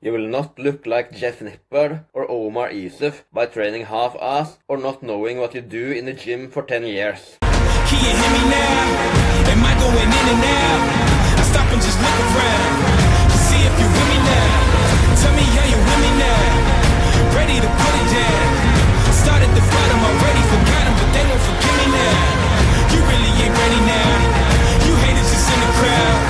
You will not look like Jeff Nippard or Omar Isuf by training half-assed or not knowing what you do in the gym for 10 years. Can you hear me now? Am I going in and out? I stop and just look around to see if you're with me now. Tell me how you're with me now. Ready to put it down. Started the fight, I'm already forgotten, but they won't forgive me now. You really ain't ready now. You haters just in the crowd,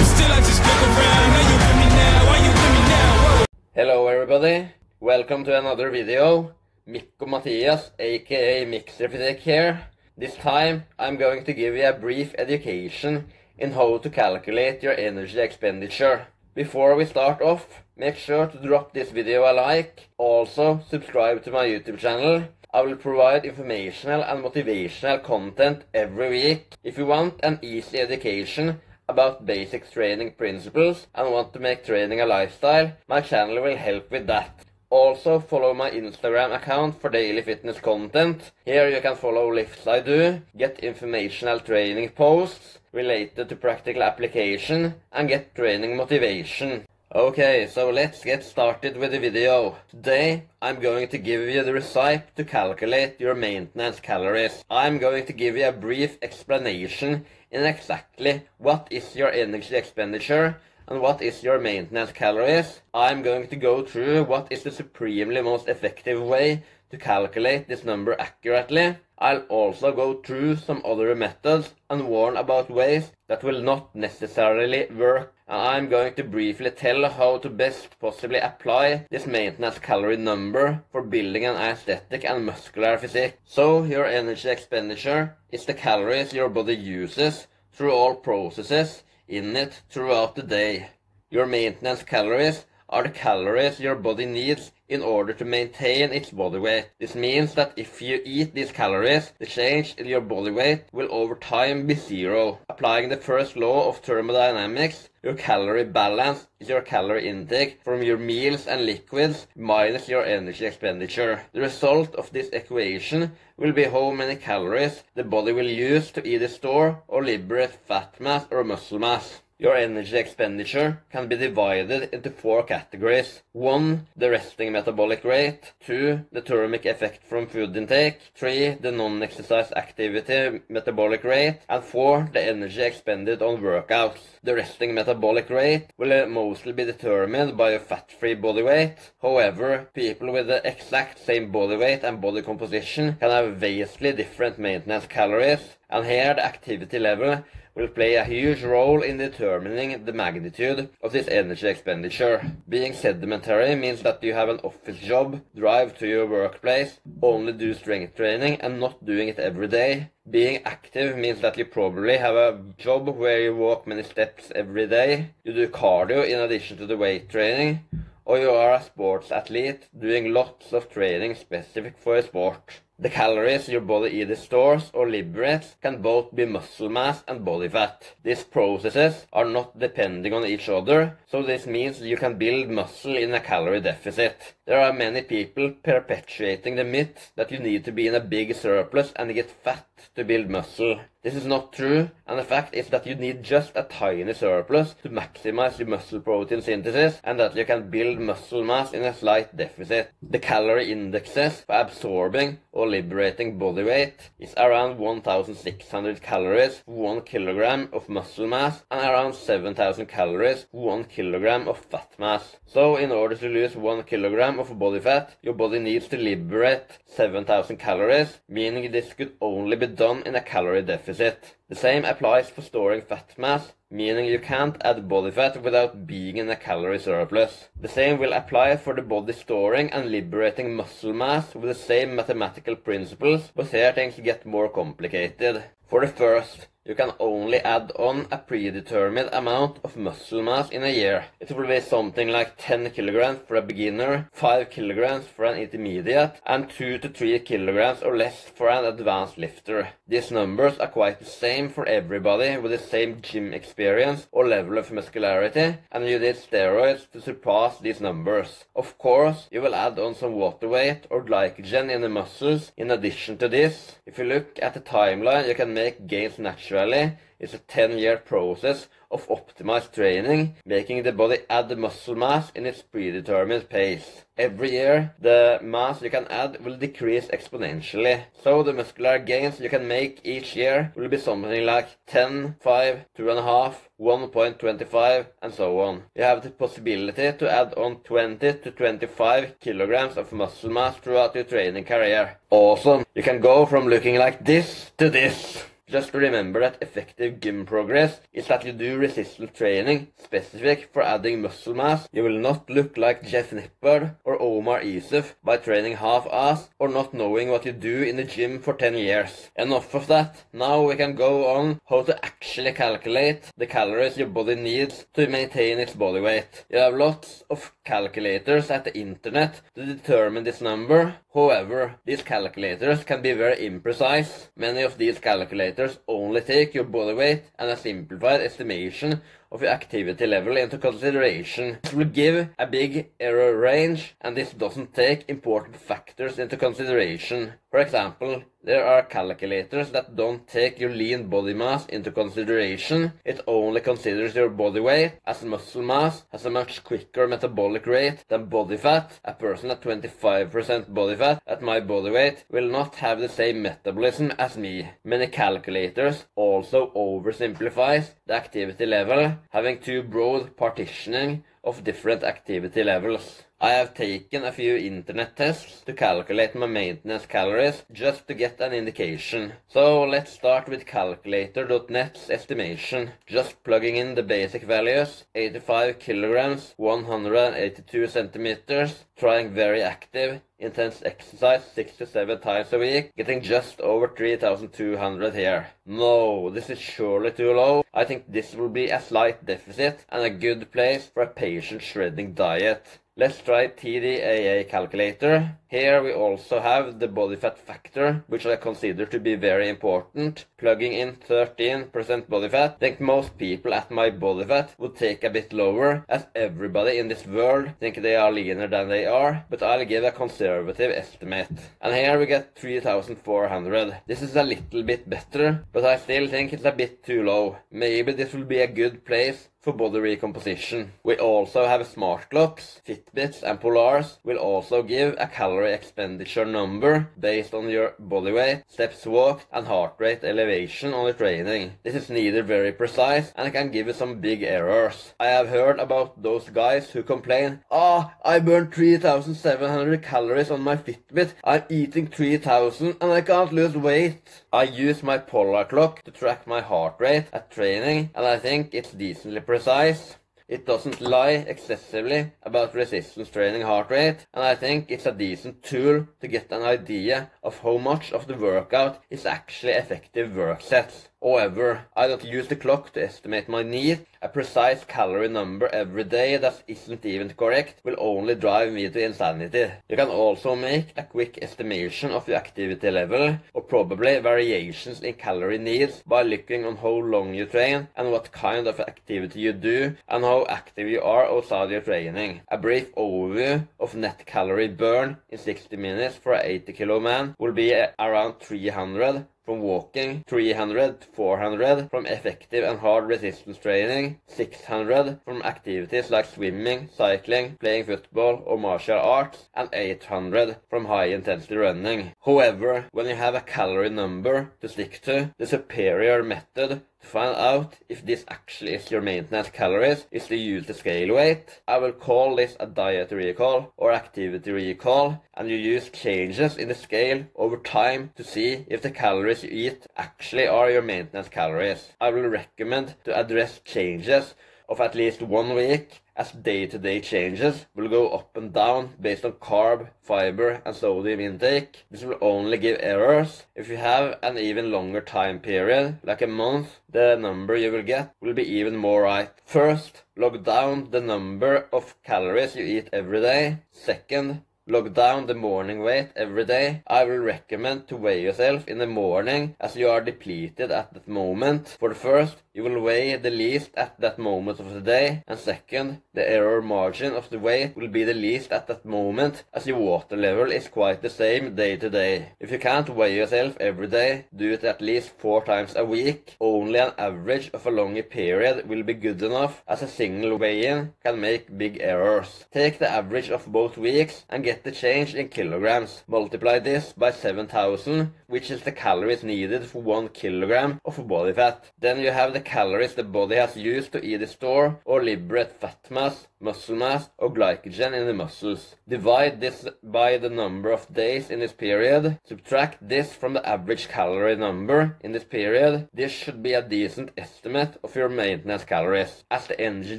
but still I just look around. Now you're with me now. Are you with me now? Whoa. Hello everybody, welcome to another video. Mikko Mathias, aka Mixer Physique here. This time I'm going to give you a brief education in how to calculate your energy expenditure. Before we start off, make sure to drop this video a like. Also, subscribe to my YouTube channel. I will provide informational and motivational content every week. If you want an easy education about basic training principles and want to make training a lifestyle, my channel will help with that. Also, follow my Instagram account for daily fitness content. Here you can follow lifts I do, get informational training posts related to practical application, and get training motivation. Okay, so let's get started with the video. Today, I'm going to give you the recipe to calculate your maintenance calories. I'm going to give you a brief explanation in exactly what is your energy expenditure and what is your maintenance calories. I'm going to go through what is the supremely most effective way to calculate this number accurately. I'll also go through some other methods and warn about ways that will not necessarily work. And I'm going to briefly tell how to best possibly apply this maintenance calorie number for building an aesthetic and muscular physique. So your energy expenditure is the calories your body uses through all processes in it throughout the day. Your maintenance calories are the calories your body needs in order to maintain its body weight. This means that if you eat these calories, the change in your body weight will over time be zero. Applying the first law of thermodynamics, your calorie balance is your calorie intake from your meals and liquids minus your energy expenditure. The result of this equation will be how many calories the body will use to either store or liberate fat mass or muscle mass. Your energy expenditure can be divided into 4 categories. 1. The resting metabolic rate. 2. The thermic effect from food intake. 3. The non-exercise activity metabolic rate. And 4. The energy expended on workouts. The resting metabolic rate will mostly be determined by your fat-free body weight. However, people with the exact same body weight and body composition can have vastly different maintenance calories. And here the activity level will play a huge role in determining the magnitude of this energy expenditure. Being sedentary means that you have an office job, drive to your workplace, only do strength training and not doing it every day. Being active means that you probably have a job where you walk many steps every day, you do cardio in addition to the weight training, or you are a sports athlete doing lots of training specific for a sport. The calories your body either stores or liberates can both be muscle mass and body fat. These processes are not depending on each other, so this means you can build muscle in a calorie deficit. There are many people perpetuating the myth that you need to be in a big surplus and get fat to build muscle. This is not true, and the fact is that you need just a tiny surplus to maximize your muscle protein synthesis and that you can build muscle mass in a slight deficit. The calorie indexes for absorbing or liberating body weight is around 1,600 calories for 1 kilogram of muscle mass and around 7,000 calories for 1 kilogram of fat mass. So in order to lose 1 kilogram of body fat, your body needs to liberate 7,000 calories, meaning this could only be done in a calorie deficit. The same applies for storing fat mass, meaning you can't add body fat without being in a calorie surplus. The same will apply for the body storing and liberating muscle mass with the same mathematical principles, but here things get more complicated. For the first, you can only add on a predetermined amount of muscle mass in a year. It will be something like 10 kilograms for a beginner, 5 kilograms for an intermediate, and 2 to 3 kilograms or less for an advanced lifter. These numbers are quite the same for everybody with the same gym experience or level of muscularity, and you need steroids to surpass these numbers. Of course, you will add on some water weight or glycogen in the muscles in addition to this. If you look at the timeline, you can make gains naturally Usually, it's a 10-year process of optimized training, making the body add muscle mass in its predetermined pace. Every year, the mass you can add will decrease exponentially, so the muscular gains you can make each year will be something like 10, 5, 2.5, 1.25, and so on. You have the possibility to add on 20 to 25 kilograms of muscle mass throughout your training career. Awesome! You can go from looking like this to this. Just remember that effective gym progress is that you do resistance training specific for adding muscle mass. You will not look like Jeff Nippard or Omar Isuf by training half-ass or not knowing what you do in the gym for 10 years. Enough of that. Now we can go on how to actually calculate the calories your body needs to maintain its body weight. You have lots of calculators at the internet to determine this number. However, these calculators can be very imprecise. Many of these calculators only take your body weight and a simplified estimation of your activity level into consideration. This will give a big error range, and this doesn't take important factors into consideration. For example, there are calculators that don't take your lean body mass into consideration. It only considers your body weight, as muscle mass has a much quicker metabolic rate than body fat. A person at 25% body fat at my body weight will not have the same metabolism as me. Many calculators also oversimplifies the activity level, having too broad partitioning of different activity levels. I have taken a few internet tests to calculate my maintenance calories just to get an indication. So let's start with calculator.net's estimation. Just plugging in the basic values: 85 kilograms, 182 centimeters, trying very active, intense exercise 6 to 7 times a week, getting just over 3,200 here. No, this is surely too low. I think this will be a slight deficit and a good place for a patient shredding diet. Let's try TDAA calculator. Here we also have the body fat factor, which I consider to be very important. Plugging in 13% body fat, I think most people at my body fat would take a bit lower, as everybody in this world think they are leaner than they are, but I'll give a conservative estimate. And here we get 3,400. This is a little bit better, but I still think it's a bit too low. Maybe this will be a good place for body recomposition. We also have smart clocks. Fitbits and Polars will also give a calorie expenditure number based on your body weight, steps walked, and heart rate elevation on the training. This is neither very precise and can give you some big errors. I have heard about those guys who complain, I burned 3,700 calories on my Fitbit, I'm eating 3,000 and I can't lose weight. I use my Polar clock to track my heart rate at training, and I think it's decently precise. It doesn't lie excessively about resistance training heart rate, and I think it's a decent tool to get an idea of how much of the workout is actually effective work sets. However, I don't use the clock to estimate my need. A precise calorie number every day that isn't even correct will only drive me to insanity. You can also make a quick estimation of your activity level, or probably variations in calorie needs, by looking on how long you train and what kind of activity you do and how active you are outside your training. A brief overview of net calorie burn in 60 minutes for an 80 kilo man will be around 300 from walking, 300 to 400 from effective and hard resistance training, 600 from activities like swimming, cycling, playing football or martial arts, and 800 from high intensity running. However, when you have a calorie number to stick to, the superior method to find out if this actually is your maintenance calories is to use the scale weight. I will call this a diet recall or activity recall, and you use changes in the scale over time to see if the calories you eat actually are your maintenance calories. I will recommend to address changes of at least 1 week, as day-to-day changes will go up and down based on carb, fiber and sodium intake. This will only give errors. If you have an even longer time period, like a month, the number you will get will be even more right. First, log down the number of calories you eat every day. Second, log down the morning weight every day, I will recommend to weigh yourself in the morning as you are depleted at that moment. For the first, you will weigh the least at that moment of the day, and second, the error margin of the weight will be the least at that moment as your water level is quite the same day to day. If you can't weigh yourself every day, do it at least 4 times a week. Only an average of a longer period will be good enough, as a single weigh-in can make big errors. Take the average of both weeks and get the change in kilograms. Multiply this by 7,000, which is the calories needed for 1 kilogram of body fat. Then you have the calories the body has used to either store or liberate fat mass, muscle mass, or glycogen in the muscles. Divide this by the number of days in this period. Subtract this from the average calorie number in this period. This should be a decent estimate of your maintenance calories. As the energy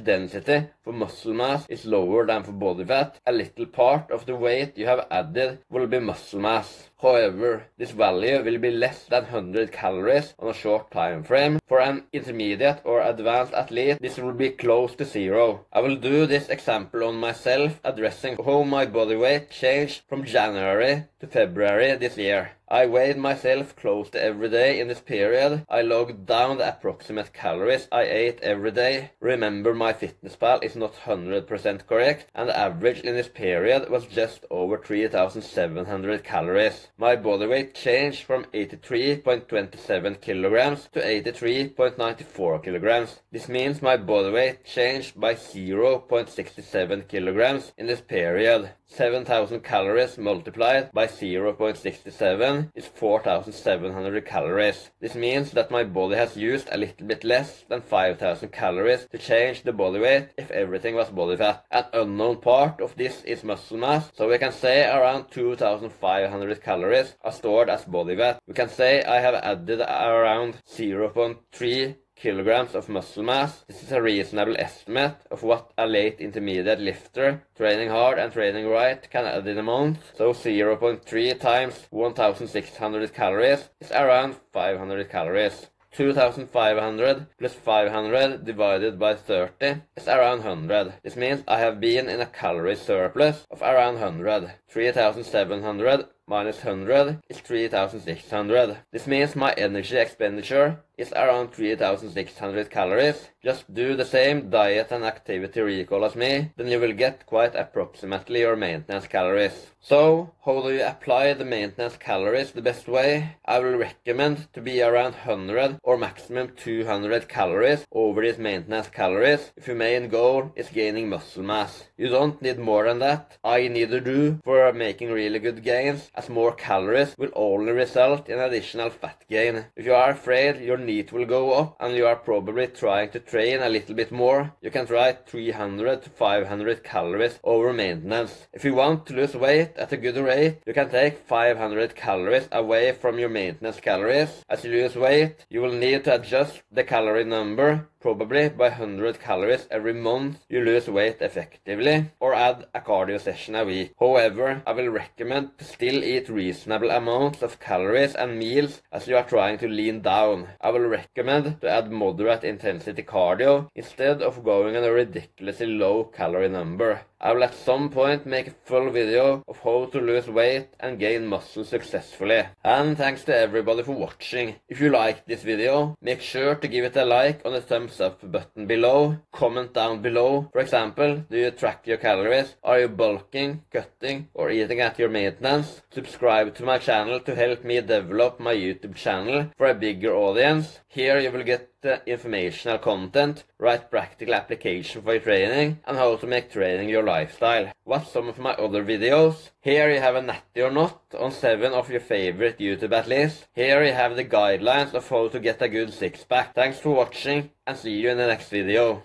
density for muscle mass is lower than for body fat, a little part of the weight you have added will be muscle mass. However, this value will be less than 100 calories on a short time frame. For an intermediate or advanced athlete, this will be close to 0. I will do this example on myself, addressing how my body weight changed from January to February this year. I weighed myself close to every day in this period. I logged down the approximate calories I ate every day. Remember, my FitnessPal is not 100% correct, and the average in this period was just over 3,700 calories. My body weight changed from 83.27 kilograms to 83.94 kilograms. This means my body weight changed by 0.67 kilograms in this period. 7,000 calories multiplied by 0.67 is 4,700 calories. This means that my body has used a little bit less than 5,000 calories to change the body weight if everything was body fat. An unknown part of this is muscle mass, so we can say around 2,500 calories are stored as body fat. We can say I have added around 0.3 kilograms of muscle mass. This is a reasonable estimate of what a late intermediate lifter, training hard and training right, can add in a month. So 0.3 times 1,600 calories is around 500 calories. 2,500 plus 500 divided by 30 is around 100. This means I have been in a calorie surplus of around 100. 3,700 minus 100 is 3,600. This means my energy expenditure is around 3,600 calories. Just do the same diet and activity recall as me, then you will get quite approximately your maintenance calories. So, how do you apply the maintenance calories the best way? I will recommend to be around 100 or maximum 200 calories over these maintenance calories if your main goal is gaining muscle mass. You don't need more than that. I neither do for making really good gains, as more calories will only result in additional fat gain. If you are afraid your NEAT will go up and you are probably trying to train a little bit more, you can try 300 to 500 calories over maintenance. If you want to lose weight at a good rate, you can take 500 calories away from your maintenance calories. As you lose weight, you will need to adjust the calorie number probably by 100 calories every month you lose weight effectively, or add a cardio session a week. However, I will recommend to still eat reasonable amounts of calories and meals as you are trying to lean down. I will recommend to add moderate intensity cardio instead of going on a ridiculously low calorie number. I will at some point make a full video of how to lose weight and gain muscle successfully. And thanks to everybody for watching. If you liked this video, make sure to give it a like on the thumbs up button below. Comment down below. For example, do you track your calories? Are you bulking, cutting, or eating at your maintenance? Subscribe to my channel to help me develop my YouTube channel for a bigger audience. Here you will get informational content, right practical application for your training, and how to make training your lifestyle. Watch some of my other videos. Here you have a natty or not on 7 of your favorite YouTube athletes. Here you have the guidelines of how to get a good six-pack. Thanks for watching, and see you in the next video.